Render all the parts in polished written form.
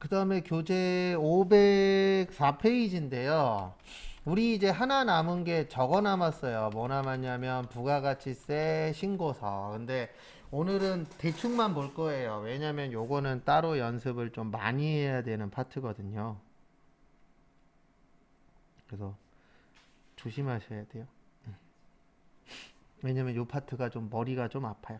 그 다음에 교재 504페이지인데요. 우리 이제 하나 남은 게 저거 남았어요. 뭐 남았냐면 부가가치세 신고서. 근데 오늘은 대충만 볼 거예요. 왜냐면 요거는 따로 연습을 좀 많이 해야 되는 파트거든요. 그래서 조심하셔야 돼요. 왜냐면 요 파트가 좀 머리가 좀 아파요.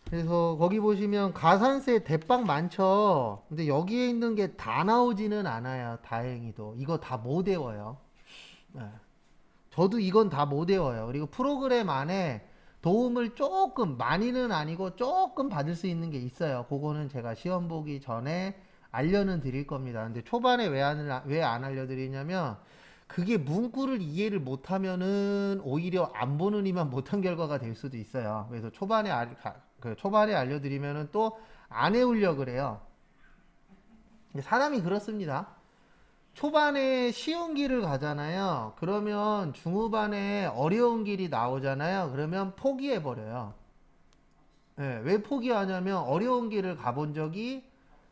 그래서 거기 보시면 가산세 대빵 많죠. 근데 여기에 있는 게 다 나오지는 않아요. 다행히도. 이거 다 못 외워요. 네. 저도 이건 다 못 외워요. 그리고 프로그램 안에 도움을 조금, 많이는 아니고 조금 받을 수 있는 게 있어요. 그거는 제가 시험 보기 전에 알려는 드릴 겁니다. 근데 초반에 왜 안 알려드리냐면, 그게 문구를 이해를 못하면은 오히려 안 보는 이만 못한 결과가 될 수도 있어요. 그래서 초반에 알려드리면은 또 안 외우려 그래요. 사람이 그렇습니다. 초반에 쉬운 길을 가잖아요. 그러면 중후반에 어려운 길이 나오잖아요. 그러면 포기해버려요. 예, 왜 포기하냐면 어려운 길을 가본 적이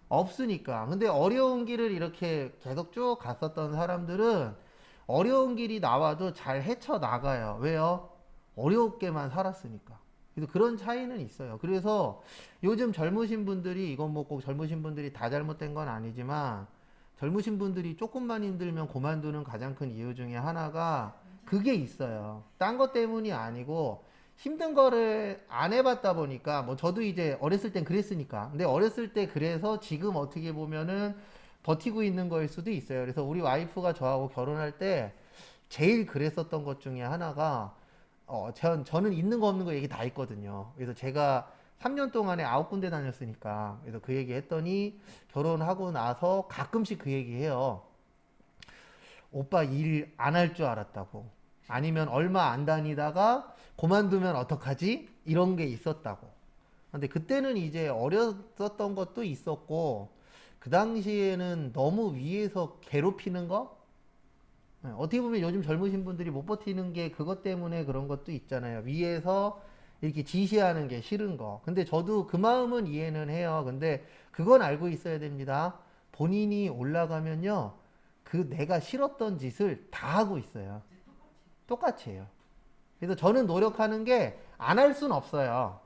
없으니까. 근데 어려운 길을 이렇게 계속 쭉 갔었던 사람들은 어려운 길이 나와도 잘 헤쳐나가요. 왜요? 어렵게만 살았으니까. 그래서 그런 차이는 있어요. 그래서 요즘 젊으신 분들이, 이건 뭐 꼭 젊으신 분들이 다 잘못된 건 아니지만, 젊으신 분들이 조금만 힘들면 그만두는 가장 큰 이유 중에 하나가 그게 있어요. 딴 것 때문이 아니고 힘든 거를 안 해봤다 보니까, 뭐 저도 이제 어렸을 땐 그랬으니까. 근데 어렸을 때 그래서 지금 어떻게 보면은 버티고 있는 거일 수도 있어요. 그래서 우리 와이프가 저하고 결혼할 때 제일 그랬었던 것 중에 하나가, 저는 있는 거 없는 거 얘기 다 했거든요. 그래서 제가 3년 동안에 9군데 다녔으니까. 그래서 그 얘기 했더니 결혼하고 나서 가끔씩 그 얘기 해요. 오빠 일 안 할 줄 알았다고. 아니면 얼마 안 다니다가 그만두면 어떡하지? 이런 게 있었다고. 근데 그때는 이제 어렸었던 것도 있었고, 그 당시에는 너무 위에서 괴롭히는 거? 네, 어떻게 보면 요즘 젊으신 분들이 못 버티는 게 그것 때문에 그런 것도 있잖아요. 위에서 이렇게 지시하는 게 싫은 거. 근데 저도 그 마음은 이해는 해요. 근데 그건 알고 있어야 됩니다. 본인이 올라가면요. 그 내가 싫었던 짓을 다 하고 있어요. 똑같이 해요. 그래서 저는 노력하는 게 안 할 순 없어요.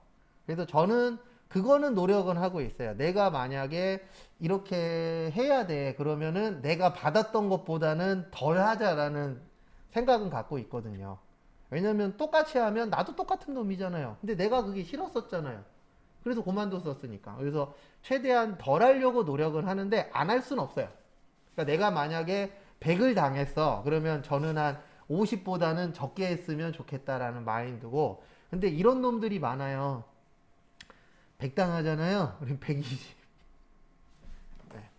그래서 저는 그거는 노력은 하고 있어요. 내가 만약에 이렇게 해야 돼. 그러면은 내가 받았던 것보다는 덜 하자라는 생각은 갖고 있거든요. 왜냐면 똑같이 하면 나도 똑같은 놈이잖아요. 근데 내가 그게 싫었었잖아요. 그래서 그만뒀었으니까. 그래서 최대한 덜 하려고 노력은 하는데 안 할 순 없어요. 그러니까 내가 만약에 100을 당했어. 그러면 저는 한 50보다는 적게 했으면 좋겠다라는 마인드고. 근데 이런 놈들이 많아요. 100 당하잖아요. 우리 120.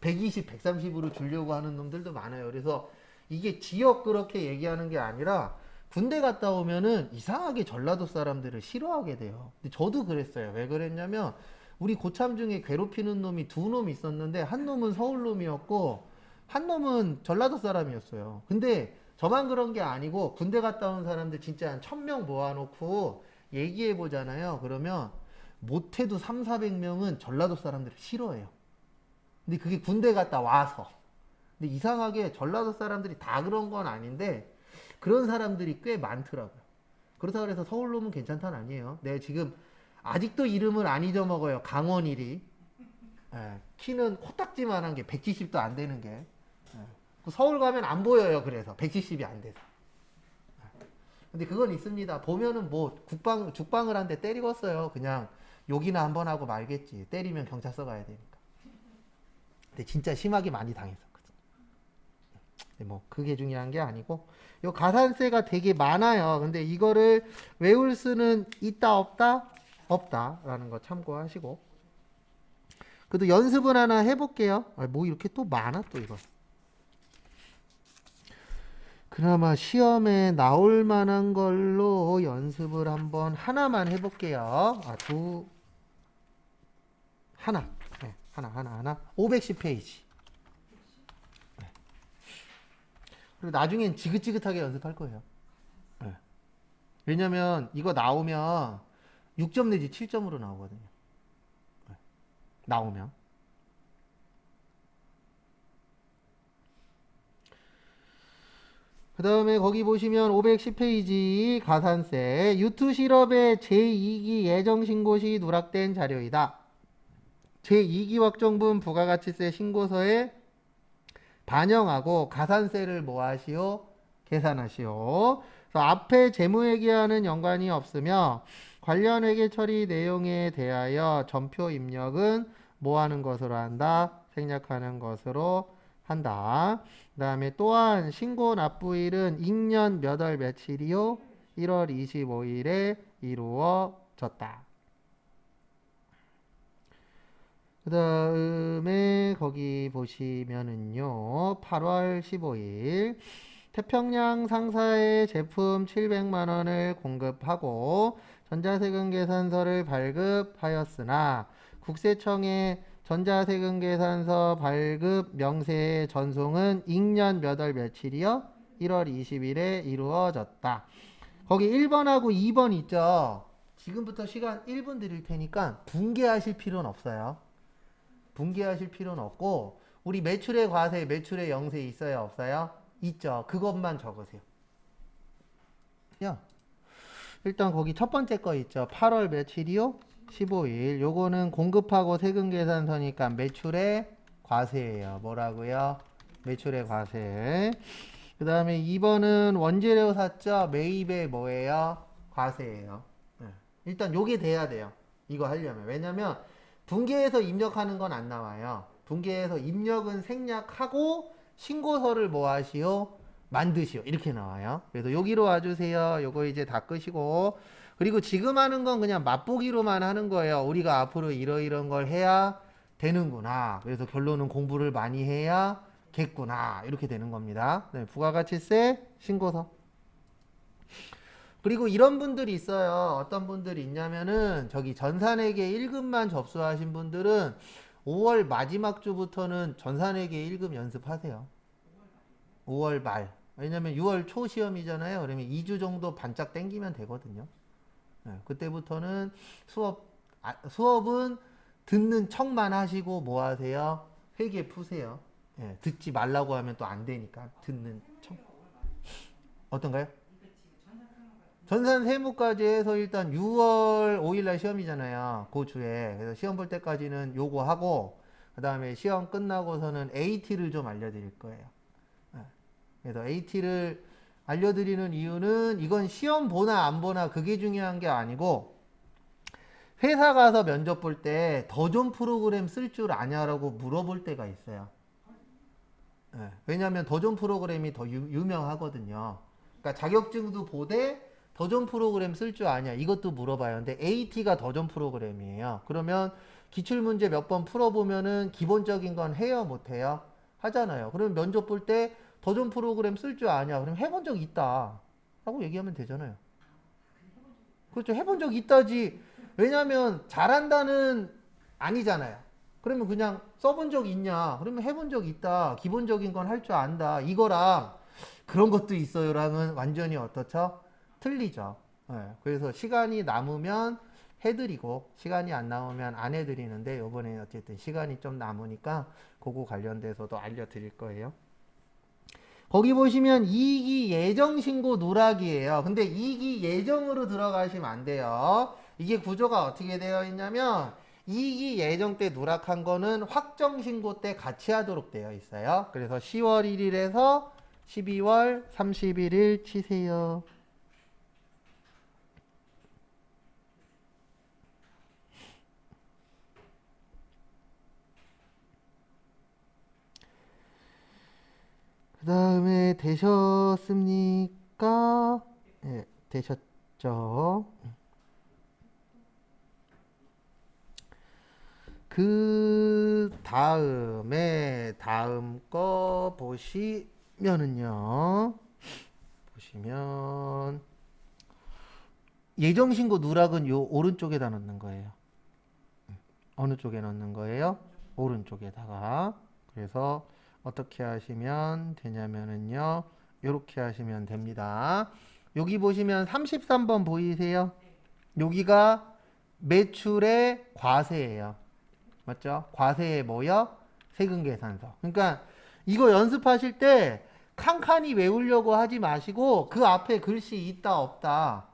120, 130으로 주려고 하는 놈들도 많아요. 그래서 이게 지역 그렇게 얘기하는 게 아니라 군대 갔다 오면은 이상하게 전라도 사람들을 싫어하게 돼요. 근데 저도 그랬어요. 왜 그랬냐면 우리 고참 중에 괴롭히는 놈이 두 놈 있었는데 한 놈은 서울 놈이었고 한 놈은 전라도 사람이었어요. 근데 저만 그런 게 아니고 군대 갔다 온 사람들 진짜 한 1000명 모아놓고 얘기해 보잖아요. 그러면 못해도 3, 400명은 전라도 사람들을 싫어해요. 근데 그게 군대 갔다 와서. 근데 이상하게 전라도 사람들이 다 그런 건 아닌데 그런 사람들이 꽤 많더라고요. 그렇다고 해서 서울 놈은 괜찮다는 아니에요. 내가 지금 아직도 이름을 안 잊어먹어요. 강원일이. 예, 키는 코딱지만한 게 170도 안 되는 게. 예. 서울 가면 안 보여요. 그래서 170이 안 돼서. 근데 그건 있습니다. 보면은 뭐 죽방을 한 대 때리겠어요. 그냥 욕이나 한번 하고 말겠지. 때리면 경찰서 가야 되니까. 근데 진짜 심하게 많이 당했었거든. 뭐 그게 중요한 게 아니고 요 가산세가 되게 많아요. 근데 이거를 외울 수는 있다 없다? 없다라는 거 참고하시고 그래도 연습을 하나 해볼게요. 뭐 이렇게 또 많아 또 이거. 그나마 시험에 나올 만한 걸로 연습을 한번 하나만 해볼게요. 하나. 네, 하나. 510페이지. 그리고 나중엔 지긋지긋하게 연습할 거예요. 네. 왜냐면 이거 나오면 6점 내지 7점으로 나오거든요. 나오면. 그 다음에 거기 보시면 510페이지 가산세 유투 실업의 제2기 예정신고 시 누락된 자료이다. 제2기 확정분 부가가치세 신고서에 반영하고 가산세를 뭐 하시오? 계산하시오. 그래서 앞에 재무회계와는 연관이 없으며 관련 회계 처리 내용에 대하여 전표 입력은 뭐 하는 것으로 한다? 생략하는 것으로 한다. 그 다음에 또한 신고 납부일은 익년 몇 월 며칠이요? 1월 25일에 이루어졌다. 그 다음에 거기 보시면은요, 8월 15일 태평양 상사의 제품 700만 원을 공급하고 전자세금 계산서를 발급하였으나 국세청에 전자세금 계산서 발급 명세의 전송은 익년 몇 월 며칠이요? 1월 20일에 이루어졌다. 거기 1번하고 2번 있죠? 지금부터 시간 1분 드릴 테니까 분개하실 필요는 없어요. 분개하실 필요는 없고 우리 매출의 과세, 매출의 영세 있어요? 없어요? 있죠. 그것만 적으세요. 야, 일단 거기 첫 번째 거 있죠. 8월 며칠이요? 15일. 요거는 공급하고 세금 계산서니까 매출의 과세예요. 뭐라고요? 매출의 과세. 그 다음에 2번은 원재료 샀죠? 매입의 뭐예요? 과세예요. 네. 일단 요게 돼야 돼요. 이거 하려면. 왜냐면 분계해서 입력하는 건 안 나와요. 분계해서 입력은 생략하고 신고서를 뭐 하시오? 만드시오. 이렇게 나와요. 그래서 여기로 와주세요. 요거 이제 다 끄시고. 그리고 지금 하는 건 그냥 맛보기로만 하는 거예요. 우리가 앞으로 이러이런 걸 해야 되는구나. 그래서 결론은 공부를 많이 해야겠구나. 이렇게 되는 겁니다. 네, 부가가치세 신고서. 그리고 이런 분들이 있어요. 어떤 분들이 있냐면은 저기 전산회계 1급만 접수하신 분들은 5월 마지막 주부터는 전산회계 1급 연습하세요. 5월 말. 왜냐면 6월 초 시험이잖아요. 그러면 2주 정도 반짝 땡기면 되거든요. 네, 그때부터는 수업은 듣는 척만 하시고 뭐 하세요? 회계 푸세요. 네, 듣지 말라고 하면 또 안 되니까 듣는 척. 어떤가요? 전산 세무까지 해서 일단 6월 5일날 시험이잖아요. 그 주에. 그래서 시험 볼 때까지는 요거 하고, 그 다음에 시험 끝나고서는 AT를 좀 알려드릴 거예요. 네. 그래서 AT를 알려드리는 이유는 이건 시험 보나 안 보나 그게 중요한 게 아니고, 회사 가서 면접 볼 때 더존 프로그램 쓸 줄 아냐라고 물어볼 때가 있어요. 네. 왜냐하면 더존 프로그램이 더 유명하거든요. 그러니까 자격증도 보되 더존 프로그램 쓸 줄 아냐 이것도 물어봐요. 근데 AT가 더존 프로그램이에요. 그러면 기출문제 몇 번 풀어보면은 기본적인 건 해요 못해요? 하잖아요. 그러면 면접 볼 때 더존 프로그램 쓸 줄 아냐? 그럼 해본 적 있다 라고 얘기하면 되잖아요. 그렇죠. 해본 적 있다지. 왜냐면 잘한다는 아니잖아요. 그러면 그냥 써본 적 있냐? 그러면 해본 적 있다. 기본적인 건 할 줄 안다. 이거랑 그런 것도 있어요랑은 완전히 어떻죠? 틀리죠. 네, 그래서 시간이 남으면 해드리고 시간이 안 남으면 안 해드리는데 이번에 어쨌든 시간이 좀 남으니까 그거 관련돼서도 알려드릴 거예요. 거기 보시면 이익이 예정신고 누락이에요. 근데 이익이 예정으로 들어가시면 안 돼요. 이게 구조가 어떻게 되어 있냐면 이익이 예정 때 누락한 거는 확정신고 때 같이 하도록 되어 있어요. 그래서 10월 1일에서 12월 31일 치세요. 그 다음에 되셨습니까? 네, 되셨죠? 그 다음에 다음 거 보시면은요. 보시면 예정신고 누락은 요 오른쪽에다 넣는 거예요. 어느 쪽에 넣는 거예요? 오른쪽에다가. 그래서 어떻게 하시면 되냐면은요. 요렇게 하시면 됩니다. 여기 보시면 33번 보이세요? 여기가 매출의 과세예요. 맞죠? 과세에 뭐요? 세금계산서. 그러니까 이거 연습하실 때 칸칸이 외우려고 하지 마시고 그 앞에 글씨 있다 없다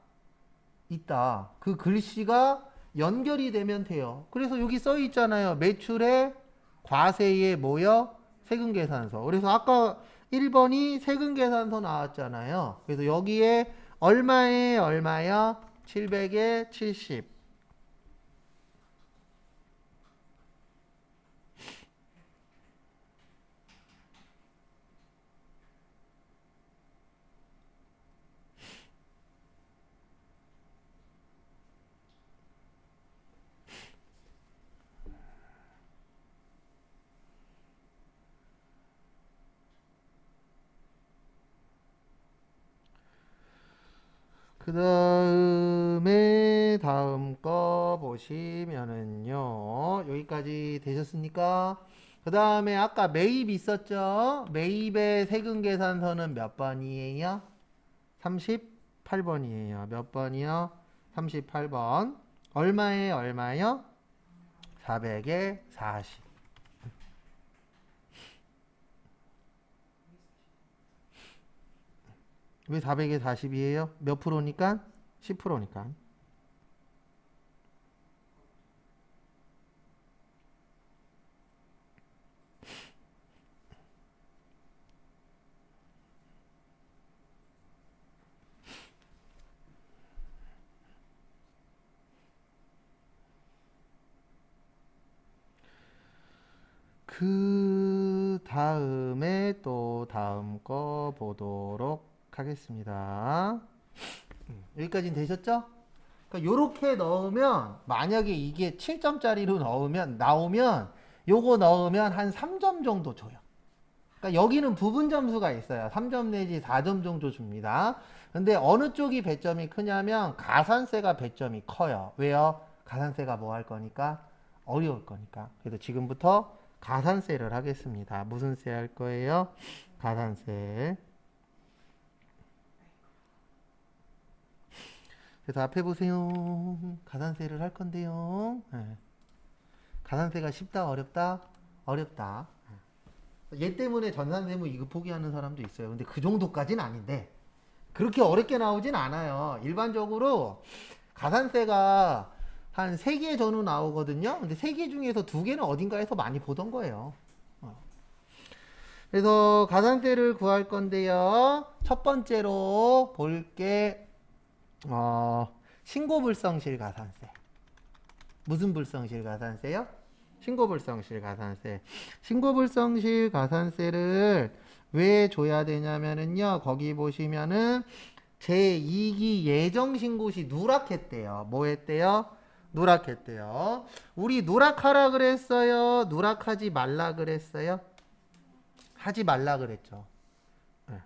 있다. 그 글씨가 연결이 되면 돼요. 그래서 여기 써 있잖아요. 매출의 과세에 뭐요? 세금계산서. 그래서 아까 1번이 세금계산서 나왔잖아요. 그래서 여기에 얼마에 얼마요? 700에 70. 그 다음에 다음 거 보시면은요. 여기까지 되셨습니까? 그 다음에 아까 매입 있었죠? 매입의 세금계산서는 몇 번이에요? 38번이에요. 몇 번이요? 38번. 얼마에 얼마요? 400에 40. 왜 400에 40이에요? 몇 프로니까? 10%니까. 그 다음에 또 다음 거 보도록 하겠습니다. 여기까지는 되셨죠? 그러니까 요렇게 넣으면 만약에 이게 7점짜리로 넣으면 나오면 요거 넣으면 한 3점 정도 줘요. 그러니까 여기는 부분 점수가 있어요. 3점 내지 4점 정도 줍니다. 근데 어느 쪽이 배점이 크냐면 가산세가 배점이 커요. 왜요? 가산세가 뭐 할 거니까? 어려울 거니까. 그래서 지금부터 가산세를 하겠습니다. 무슨 세 할 거예요? 가산세. 그래서 앞에 보세요. 가산세를 할 건데요. 네. 가산세가 쉽다, 어렵다? 어렵다. 얘 때문에 전산세무 2급 포기하는 사람도 있어요. 근데 그 정도까지는 아닌데 그렇게 어렵게 나오진 않아요. 일반적으로 가산세가 한 3개 전후 나오거든요. 근데 3개 중에서 2개는 어딘가에서 많이 보던 거예요. 그래서 가산세를 구할 건데요. 첫 번째로 볼게 신고불성실 가산세. 무슨 불성실 가산세요? 신고불성실 가산세. 신고불성실 가산세를 왜 줘야 되냐면은요. 거기 보시면은 제2기 예정신고시 누락했대요. 뭐 했대요? 누락했대요. 우리 누락하라 그랬어요? 누락하지 말라 그랬어요? 하지 말라 그랬죠. 네.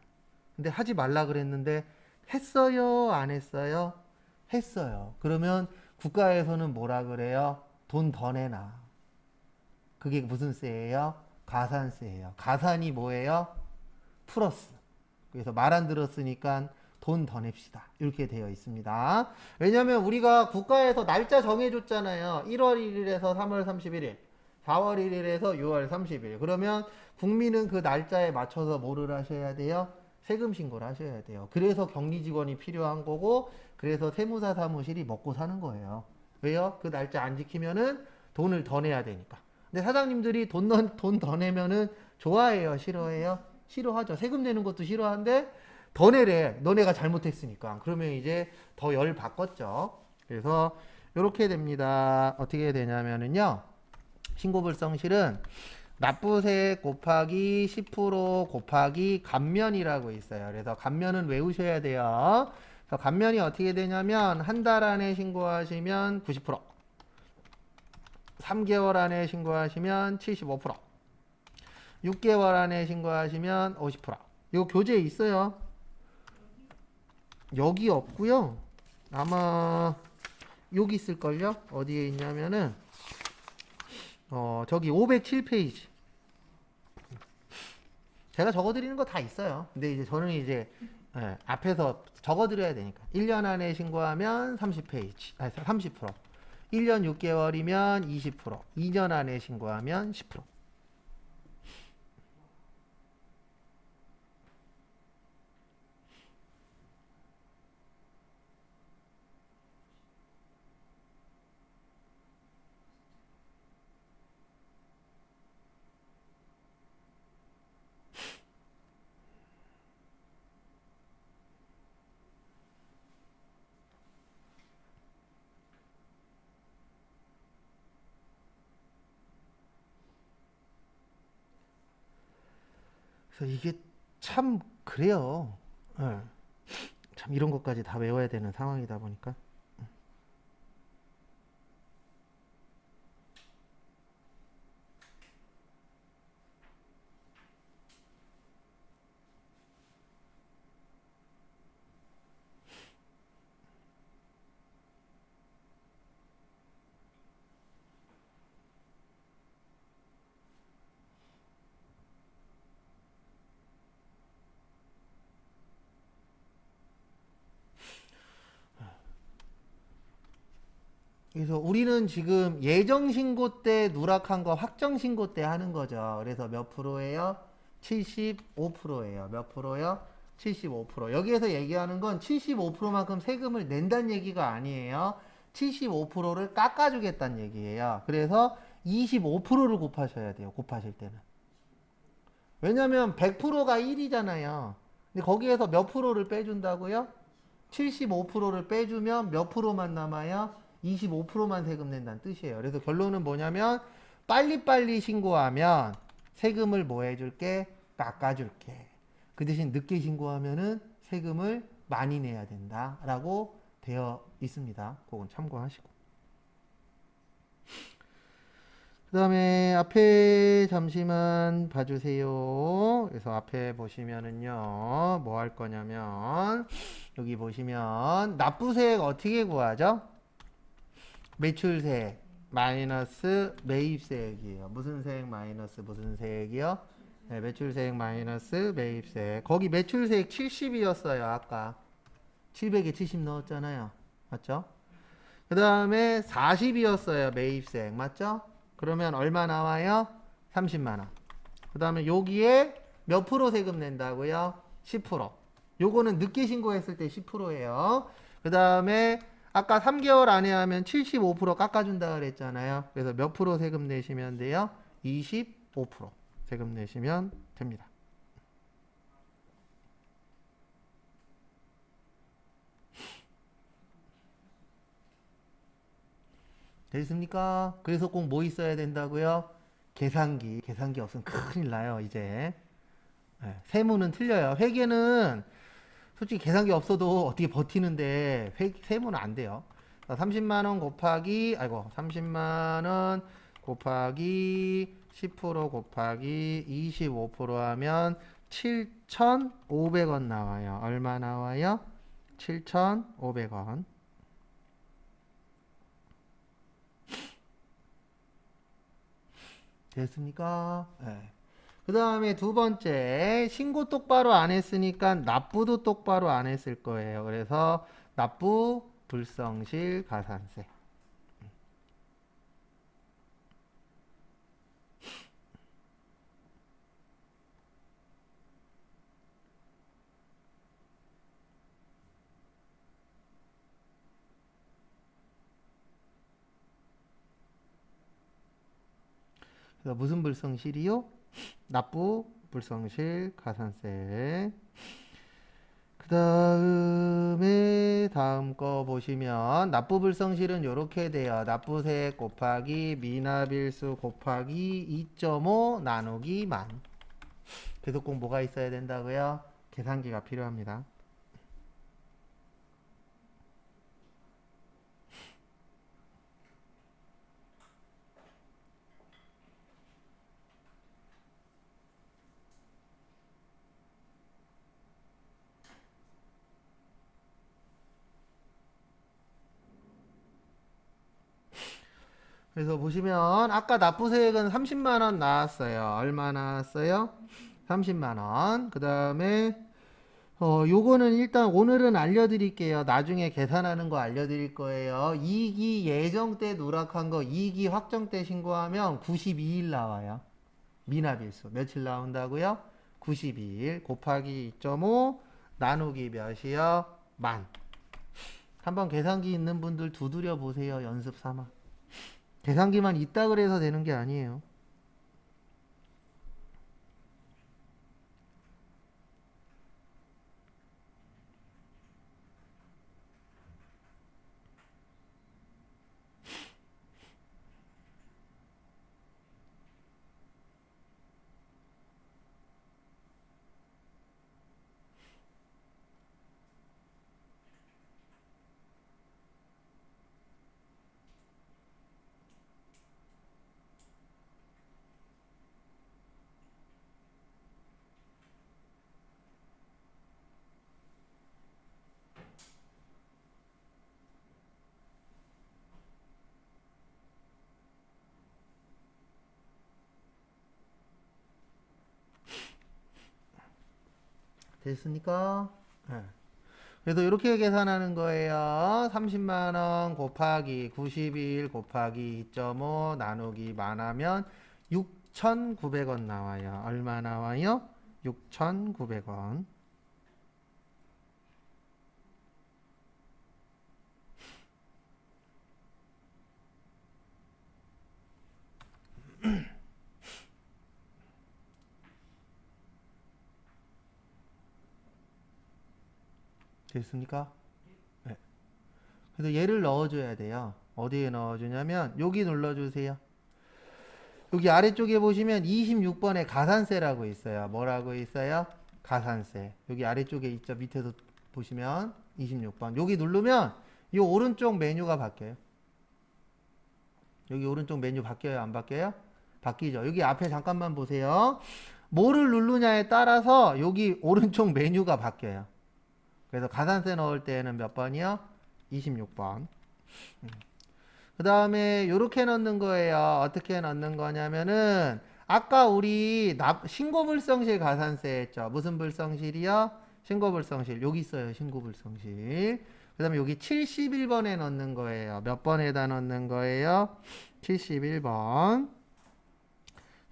근데 하지 말라 그랬는데 했어요? 안 했어요? 했어요. 그러면 국가에서는 뭐라 그래요? 돈 더 내놔. 그게 무슨 세예요? 가산세예요. 가산이 뭐예요? 플러스. 그래서 말 안 들었으니까 돈 더 냅시다. 이렇게 되어 있습니다. 왜냐면 우리가 국가에서 날짜 정해줬잖아요. 1월 1일에서 3월 31일, 4월 1일에서 6월 30일. 그러면 국민은 그 날짜에 맞춰서 뭐를 하셔야 돼요? 세금 신고를 하셔야 돼요. 그래서 격리 직원이 필요한 거고, 그래서 세무사 사무실이 먹고 사는 거예요. 왜요? 그 날짜 안 지키면은 돈을 더 내야 되니까. 근데 사장님들이 돈 더 내면은 좋아해요? 싫어해요? 싫어하죠. 세금 내는 것도 싫어하는데 더 내래. 너네가 잘못했으니까. 그러면 이제 더 열 받겠죠. 그래서 이렇게 됩니다. 어떻게 되냐면은요. 신고불성실은 납부세 곱하기 10% 곱하기 감면이라고 있어요. 그래서 감면은 외우셔야 돼요. 그래서 감면이 어떻게 되냐면 한 달 안에 신고하시면 90%, 3개월 안에 신고하시면 75%, 6개월 안에 신고하시면 50%. 이거 교재에 있어요. 여기 없고요. 아마 여기 있을걸요. 어디에 있냐면은 저기 507페이지. 제가 적어드리는 거 다 있어요. 근데 이제 저는 이제 앞에서 적어드려야 되니까 1년 안에 신고하면 30페이지, 30%, 1년 6개월이면 20%, 2년 안에 신고하면 10%. 그래서 이게 참 그래요. 예. 참 이런 것까지 다 외워야 되는 상황이다 보니까. 그래서 우리는 지금 예정 신고 때 누락한 거 확정 신고 때 하는 거죠. 그래서 몇 프로예요? 75%예요. 몇 프로요? 75%. 여기에서 얘기하는 건 75%만큼 세금을 낸다는 얘기가 아니에요. 75%를 깎아주겠다는 얘기예요. 그래서 25%를 곱하셔야 돼요. 곱하실 때는. 왜냐면 100%가 1이잖아요. 근데 거기에서 몇 프로를 빼준다고요? 75%를 빼주면 몇 프로만 남아요? 25%만 세금 낸다는 뜻이에요. 그래서 결론은 뭐냐면 빨리빨리 신고하면 세금을 뭐 해줄게? 깎아줄게. 그 대신 늦게 신고하면은 세금을 많이 내야 된다라고 되어 있습니다. 그건 참고하시고. 그 다음에 앞에 잠시만 봐주세요. 그래서 앞에 보시면은요, 뭐 할 거냐면, 여기 보시면, 납부세액 어떻게 구하죠? 매출세액 마이너스 매입세액이에요. 무슨 세액 마이너스 무슨 세액이요? 네, 매출세액 마이너스 매입세액. 거기 매출세액 70이었어요. 아까 700에 70 넣었잖아요. 맞죠? 그 다음에 40이었어요. 매입세액. 맞죠? 그러면 얼마 나와요? 30만원. 그 다음에 여기에 몇 프로 세금 낸다고요? 10%. 요거는 늦게 신고했을 때 10%예요. 그 다음에 아까 3개월 안에 하면 75% 깎아준다 그랬잖아요. 그래서 몇 프로 세금 내시면 돼요? 25% 세금 내시면 됩니다. 됐습니까? 그래서 꼭 뭐 있어야 된다고요? 계산기. 계산기 없으면 큰일 나요, 이제. 네, 세무는 틀려요. 회계는 솔직히 계산기 없어도 어떻게 버티는데 세무는 안 돼요. 30만 원 곱하기 30만 원 곱하기 10% 곱하기 25% 하면 7,500원 나와요. 얼마 나와요? 7,500원. 됐습니까? 네. 그 다음에 두 번째, 신고 똑바로 안 했으니까 납부도 똑바로 안 했을 거예요. 그래서 납부 불성실 가산세. 그래서 무슨 불성실이요? 납부 불성실 가산세. 그 다음에 다음 거 보시면 납부 불성실은 이렇게 돼요. 납부세액 곱하기 미납일수 곱하기 2.5 나누기 만. 그래서 꼭 뭐가 있어야 된다고요? 계산기가 필요합니다. 그래서 보시면 아까 납부세액은 30만 원 나왔어요. 얼마 나왔어요? 30만 원. 그 다음에 요거는 일단 오늘은 알려드릴게요. 나중에 계산하는 거 알려드릴 거예요. 2기 예정 때 누락한 거 2기 확정 때 신고하면 92일 나와요. 미납일수. 며칠 나온다고요? 92일 곱하기 2.5 나누기 몇이요? 만. 한번 계산기 있는 분들 두드려 보세요. 연습 삼아. 계산기만 있다 그래서 되는 게 아니에요. 됐습니까? 네. 그래서 이렇게 계산하는 거예요. 30만 원 곱하기 92일 곱하기 2.5 나누기 만 하면 6,900원 나와요. 얼마 나와요? 6,900원. 됐습니까? 네. 그래서 얘를 넣어줘야 돼요. 어디에 넣어주냐면 여기 눌러주세요. 여기 아래쪽에 보시면 26번에 가산세라고 있어요. 뭐라고 있어요? 가산세. 여기 아래쪽에 있죠. 밑에서 보시면 26번. 여기 누르면 이 오른쪽 메뉴가 바뀌어요. 여기 오른쪽 메뉴 바뀌어요? 안 바뀌어요? 바뀌죠. 여기 앞에 잠깐만 보세요. 뭐를 누르냐에 따라서 여기 오른쪽 메뉴가 바뀌어요. 그래서 가산세 넣을 때는 몇 번이요? 26번. 그 다음에 이렇게 넣는 거예요. 어떻게 넣는 거냐면은 아까 우리 신고불성실 가산세 했죠. 무슨 불성실이요? 신고불성실. 여기 있어요. 신고불성실. 그 다음에 여기 71번에 넣는 거예요. 몇 번에다 넣는 거예요? 71번.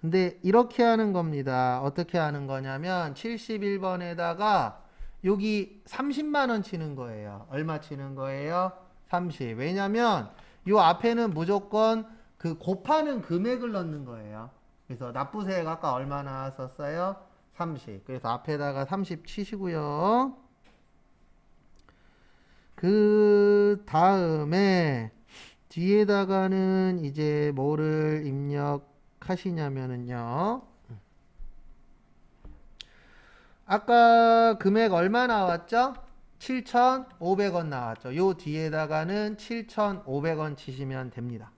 근데 이렇게 하는 겁니다. 어떻게 하는 거냐면 71번에다가 여기 30만 원 치는 거예요. 얼마 치는 거예요? 30. 왜냐면 요 앞에는 무조건 그 곱하는 금액을 넣는 거예요. 그래서 납부세가 아까 얼마 나왔었어요? 30. 그래서 앞에다가 30 치시고요. 그 다음에 뒤에다가는 이제 뭐를 입력하시냐면은요. 아까 금액 얼마 나왔죠? 7,500원 나왔죠. 요 뒤에다가는 7,500원 치시면 됩니다.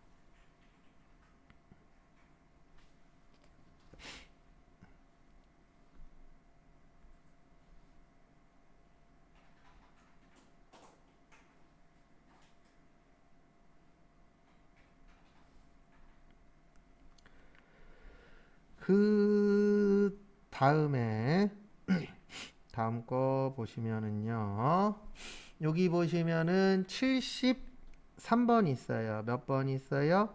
그 다음에 다음 거 보시면은요. 여기 보시면은 73번 있어요. 몇 번 있어요?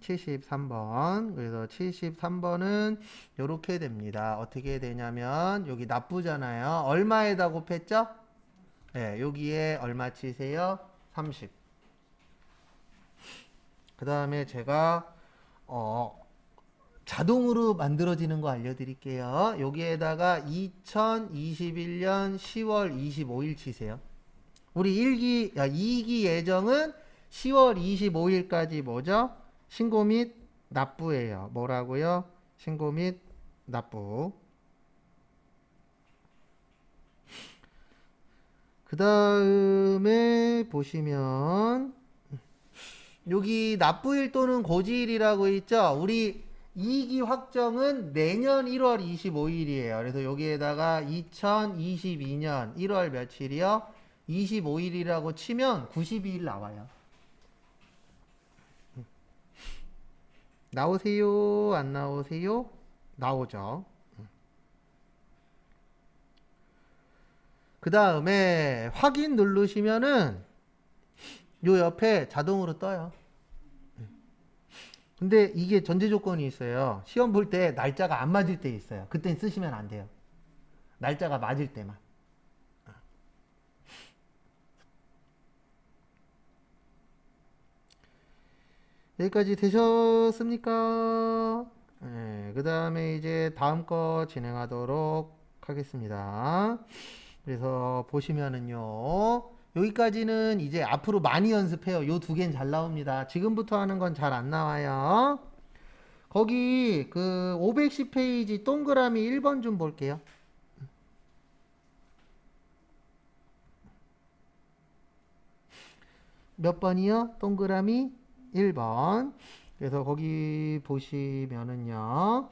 73번. 그래서 73번은 이렇게 됩니다. 어떻게 되냐면 여기 납부잖아요. 얼마에다 곱했죠? 네, 여기에 얼마 치세요? 30. 그 다음에 제가 자동으로 만들어지는 거 알려드릴게요. 여기에다가 2021년 10월 25일 치세요. 우리 2기 예정은 10월 25일까지 뭐죠? 신고 및 납부예요. 뭐라고요? 신고 및 납부. 그 다음에 보시면 여기 납부일 또는 고지일이라고 있죠? 우리 2기 확정은 내년 1월 25일이에요. 그래서 여기에다가 2022년 1월 며칠이요? 25일이라고 치면 92일 나와요. 나오세요? 안 나오세요? 나오죠. 그 다음에 확인 누르시면은 요 옆에 자동으로 떠요. 근데 이게 전제 조건이 있어요. 시험 볼 때 날짜가 안 맞을 때 있어요. 그땐 쓰시면 안 돼요. 날짜가 맞을 때만. 여기까지 되셨습니까? 네, 그 다음에 이제 다음 거 진행하도록 하겠습니다. 그래서 보시면은요. 여기까지는 이제 앞으로 많이 연습해요. 요 두 개는 잘 나옵니다. 지금부터 하는 건 잘 안 나와요. 거기 그 510페이지 동그라미 1번 좀 볼게요. 몇 번이요? 동그라미 1번. 그래서 거기 보시면은요.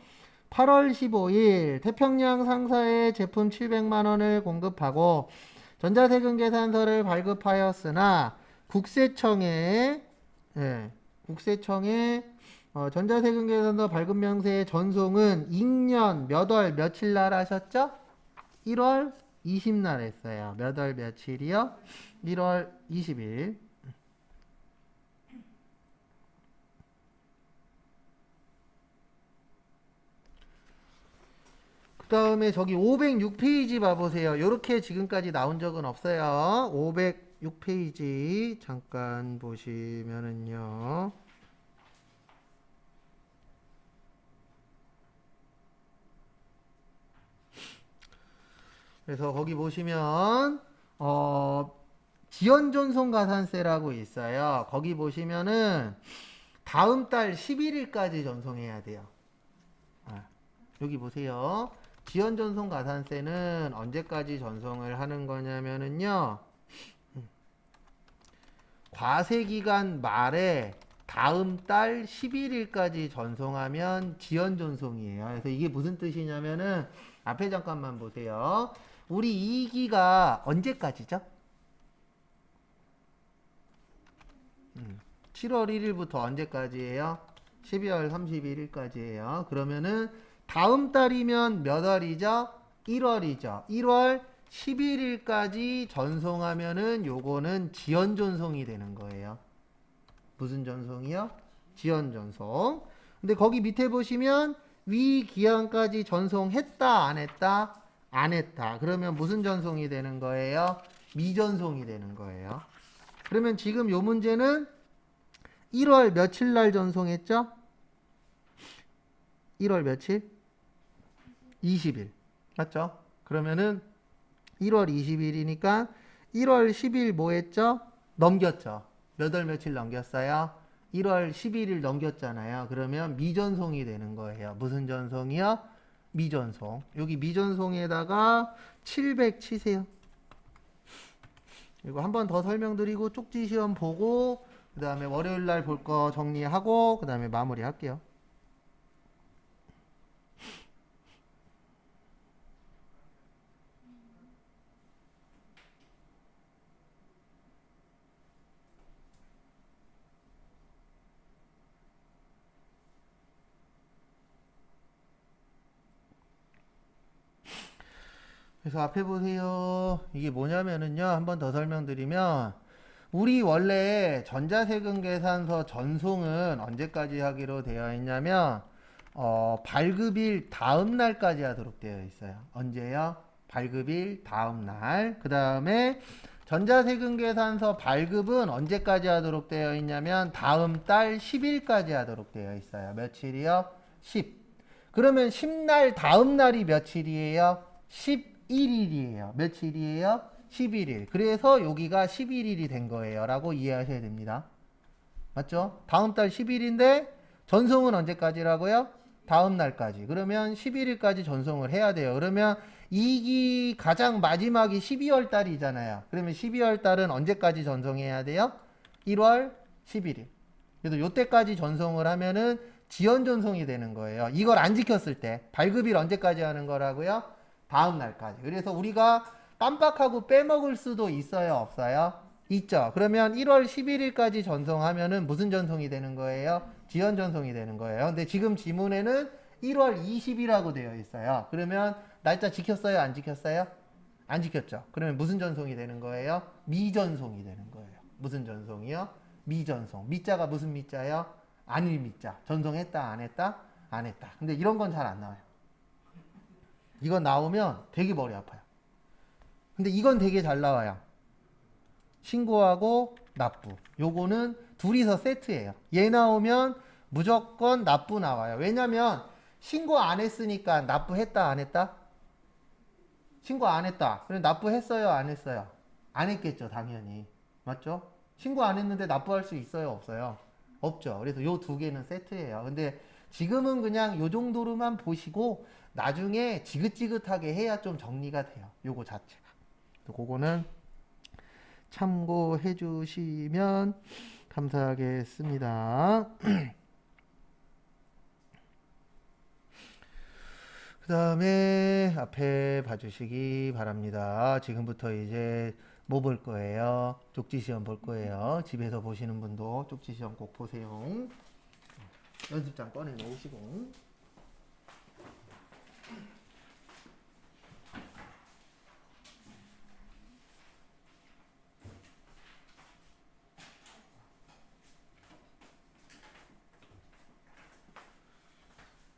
8월 15일 태평양 상사에 제품 700만 원을 공급하고 전자세금 계산서를 발급하였으나 국세청에 국세청에 전자세금 계산서 발급 명세의 전송은 익년 몇 월 며칠 날 하셨죠? 1월 20날 했어요. 몇 월 며칠이요? 1월 20일. 그 다음에 저기 506페이지 봐보세요. 요렇게 지금까지 나온 적은 없어요. 506페이지 잠깐 보시면은요. 그래서 거기 보시면 지연전송가산세라고 있어요. 거기 보시면은 다음 달 11일까지 전송해야 돼요. 여기 보세요. 지연전송가산세는 언제까지 전송을 하는 거냐면은요. 과세기간 말에 다음 달 11일까지 전송하면 지연전송이에요. 그래서 이게 무슨 뜻이냐면은 앞에 잠깐만 보세요. 우리 2기가 언제까지죠? 7월 1일부터 언제까지예요? 12월 31일까지예요. 그러면은 다음 달이면 몇 월이죠? 1월이죠. 1월 11일까지 전송하면은 요거는 지연 전송이 되는 거예요. 무슨 전송이요? 지연 전송. 근데 거기 밑에 보시면 위 기한까지 전송했다, 안 했다? 안 했다. 그러면 무슨 전송이 되는 거예요? 미전송이 되는 거예요. 그러면 지금 요 문제는 1월 며칠 날 전송했죠? 1월 며칠? 20일. 맞죠? 그러면은 1월 20일이니까 1월 10일 뭐 했죠? 넘겼죠. 몇 월 며칠 넘겼어요? 1월 11일 넘겼잖아요. 그러면 미전송이 되는 거예요. 무슨 전송이요? 미전송. 여기 미전송에다가 700 치세요. 그리고 한 번 더 설명드리고 쪽지 시험 보고 그 다음에 월요일 날 볼 거 정리하고 그 다음에 마무리 할게요. 그래서 앞에 보세요. 이게 뭐냐면은요. 한 번 더 설명드리면 우리 원래 전자세금 계산서 전송은 언제까지 하기로 되어 있냐면 발급일 다음 날까지 하도록 되어 있어요. 언제요? 발급일 다음 날. 그 다음에 전자세금 계산서 발급은 언제까지 하도록 되어 있냐면 다음 달 10일까지 하도록 되어 있어요. 며칠이요? 10. 그러면 10날 다음 날이 며칠이에요? 11일이에요. 며칠이에요? 11일. 그래서 여기가 11일이 된 거예요. 라고 이해하셔야 됩니다. 맞죠? 다음 달 10일인데 전송은 언제까지라고요? 다음 날까지. 그러면 11일까지 전송을 해야 돼요. 그러면 2기 가장 마지막이 12월 달이잖아요. 그러면 12월 달은 언제까지 전송해야 돼요? 1월 11일. 그래서 요때까지 전송을 하면은 지연 전송이 되는 거예요. 이걸 안 지켰을 때 발급일 언제까지 하는 거라고요? 다음 날까지. 그래서 우리가 깜빡하고 빼먹을 수도 있어요, 없어요? 있죠. 그러면 1월 11일까지 전송하면은 무슨 전송이 되는 거예요? 지연 전송이 되는 거예요. 근데 지금 지문에는 1월 20일이라고 되어 있어요. 그러면 날짜 지켰어요, 안 지켰어요? 안 지켰죠. 그러면 무슨 전송이 되는 거예요? 미전송이 되는 거예요. 무슨 전송이요? 미전송. 미자가 무슨 미자예요? 아닐 미자. 전송했다, 안 했다? 안 했다. 근데 이런 건 잘 안 나와요. 이건 나오면 되게 머리 아파요. 근데 이건 되게 잘 나와요. 신고하고 납부. 요거는 둘이서 세트예요. 얘 나오면 무조건 납부 나와요. 왜냐면 신고 안 했으니까 납부했다, 안 했다? 신고 안 했다. 그럼 납부했어요, 안 했어요? 안 했겠죠, 당연히. 맞죠? 신고 안 했는데 납부할 수 있어요, 없어요? 없죠. 그래서 요 두 개는 세트예요. 근데 지금은 그냥 요 정도로만 보시고 나중에 지긋지긋하게 해야 좀 정리가 돼요. 요거 자체가. 그거는 참고해 주시면 감사하겠습니다. 그 다음에 앞에 봐주시기 바랍니다. 지금부터 이제 뭐 볼 거예요? 쪽지시험 볼 거예요. 집에서 보시는 분도 쪽지시험 꼭 보세요. 연습장 꺼내 놓으시고.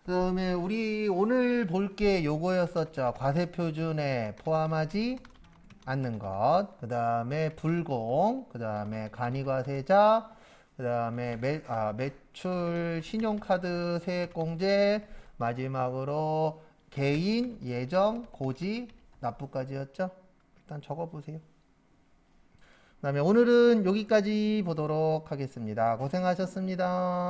그 다음에 우리 오늘 볼 게 요거였었죠. 과세표준에 포함하지 않는 것. 그 다음에 불공. 그 다음에 간이과세자. 그 다음에 매출 신용카드 세액공제. 마지막으로 개인 예정 고지 납부까지였죠. 일단 적어보세요. 그 다음에 오늘은 여기까지 보도록 하겠습니다. 고생하셨습니다.